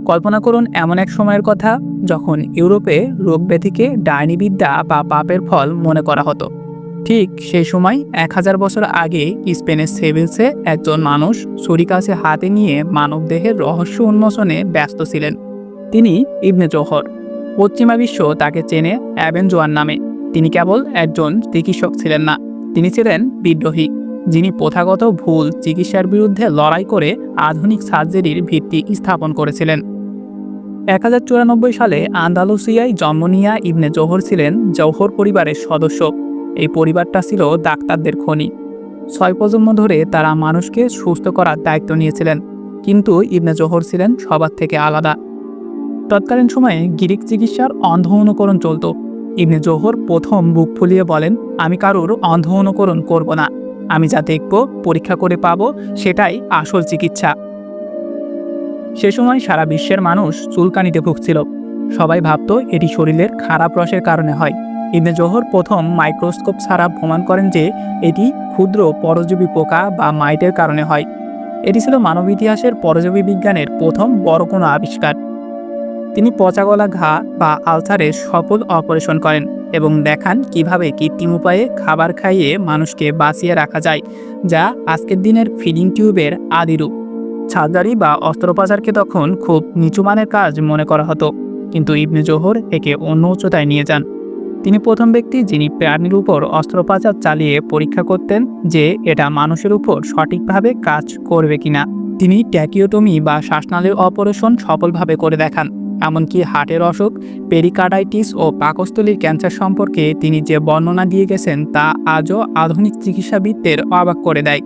কল্পনা করুন এমন এক সময়ের কথা যখন ইউরোপে রোগব্যাধিকে ডাইনিবিদ্যা বা পাপের ফল মনে করা হতো। ঠিক সেই সময় 1000 বছর আগে স্পেনের সেভিলসে একজন মানুষ ছুরি কাছে হাতে নিয়ে মানবদেহের রহস্য উন্মোচনে ব্যস্ত ছিলেন। তিনি ইবনে জোহর। পশ্চিমা বিশ্ব তাকে চেনে অ্যাবেন জোয়ান নামে। তিনি কেবল একজন চিকিৎসক ছিলেন না, তিনি ছিলেন বিদ্রোহী, যিনি প্রথাগত ভুল চিকিৎসার বিরুদ্ধে লড়াই করে আধুনিক সার্জারির ভিত্তি স্থাপন করেছিলেন। 1094 সালে আন্দালুসিয়ায় জন্ম নেয়া ইবনে জোহর ছিলেন জৌহর পরিবারের সদস্য। এই পরিবারটা ছিল ডাক্তারদের খনি। 6 প্রজন্ম ধরে তারা মানুষকে সুস্থ করার দায়িত্ব নিয়েছিলেন। কিন্তু ইবনে জোহর ছিলেন সবার থেকে আলাদা। তৎকালীন সময়ে গ্রিক চিকিৎসার অন্ধ অনুকরণ চলত। ইবনে জোহর প্রথম বুক ফুলিয়ে বলেন, আমি কারোর অন্ধ অনুকরণ করব না, আমি যা দেখব পরীক্ষা করে পাবো সেটাই আসল চিকিৎসা। সে সময় সারা বিশ্বের মানুষ চুলকানিতে ভুগছিল। সবাই ভাবত এটি শরীরের খারাপ রসের কারণে হয়। ইবনে জোহর প্রথম মাইক্রোস্কোপ ছাড়া প্রমাণ করেন যে এটি ক্ষুদ্র পরজীবী পোকা বা মাইটের কারণে হয়। এটি ছিল মানব ইতিহাসের পরজীবী বিজ্ঞানের প্রথম বড় কোনো আবিষ্কার। তিনি পচাগলা ঘা বা আলসারের সফল অপারেশন করেন এবং দেখান কিভাবে কৃত্রিম উপায়ে খাবার খাইয়ে মানুষকে বাঁচিয়ে রাখা যায়, যা আজকের দিনের ফিডিং টিউবের আদি রূপ। সার্জারি বা অস্ত্রোপচারকে তখন খুব নিচু মানের কাজ মনে করা হতো, কিন্তু ইবনে জোহর একে অন্য উচ্চতায় নিয়ে যান। তিনি প্রথম ব্যক্তি যিনি প্রাণীর উপর অস্ত্রোপচার চালিয়ে পরীক্ষা করতেন যে এটা মানুষের উপর সঠিকভাবে কাজ করবে কিনা। তিনি ট্যাকিওটমি বা শ্বাসনালীর অপারেশন সফলভাবে করে দেখান। এমনকি হার্টের অসুখ, পেরিকার্ডাইটিস ও পাকস্থলীর ক্যান্সার সম্পর্কে তিনি যে বর্ণনা দিয়ে গেছেন তা আজও আধুনিক চিকিৎসাবিদদের অবাক করে দেয়।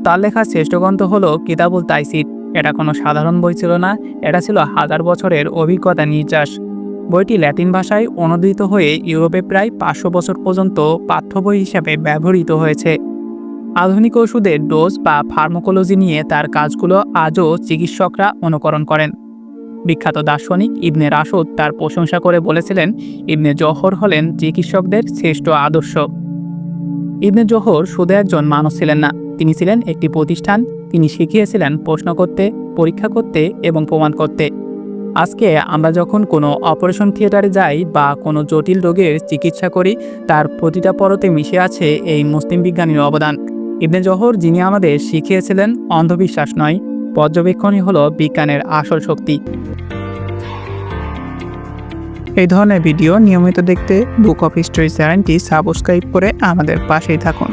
তার লেখা শ্রেষ্ঠ গ্রন্থ হল কিতাবুল তাইসির। এটা কোনো সাধারণ বই ছিল না, এটা ছিল 1000 বছরের অভিজ্ঞতা নির্যাস। বইটি ল্যাটিন ভাষায় অনুদিত হয়ে ইউরোপে প্রায় 500 বছর পর্যন্ত পাঠ্য বই হিসেবে ব্যবহৃত হয়েছে। আধুনিক ওষুধের ডোজ বা ফার্মাকোলজি নিয়ে তার কাজগুলো আজও চিকিৎসকরা অনুকরণ করেন। বিখ্যাত দার্শনিক ইবনে রাশদ তার প্রশংসা করে বলেছিলেন, ইবনে জোহর হলেন চিকিৎসকদের শ্রেষ্ঠ আদর্শ। ইবনে জোহর শুধু একজন মানুষ ছিলেন না, তিনি ছিলেন একটি প্রতিষ্ঠান। তিনি শিখিয়েছিলেন প্রশ্ন করতে, পরীক্ষা করতে এবং প্রমাণ করতে। আজকে আমরা যখন কোনো অপারেশন থিয়েটারে যাই বা কোনো জটিল রোগের চিকিৎসা করি, তার প্রতিটা পরতে মিশে আছে এই মুসলিম বিজ্ঞানীর অবদান। ইবনে জোহর যিনি আমাদের শিখিয়েছিলেন অন্ধবিশ্বাস নয়, পর্যবেক্ষণই হলো বিজ্ঞানের আসল শক্তি। এই ধরনের ভিডিও নিয়মিত দেখতে বুক অফ হিস্টরি চ্যানেলটি সাবস্ক্রাইব করে আমাদের পাশেই থাকুন।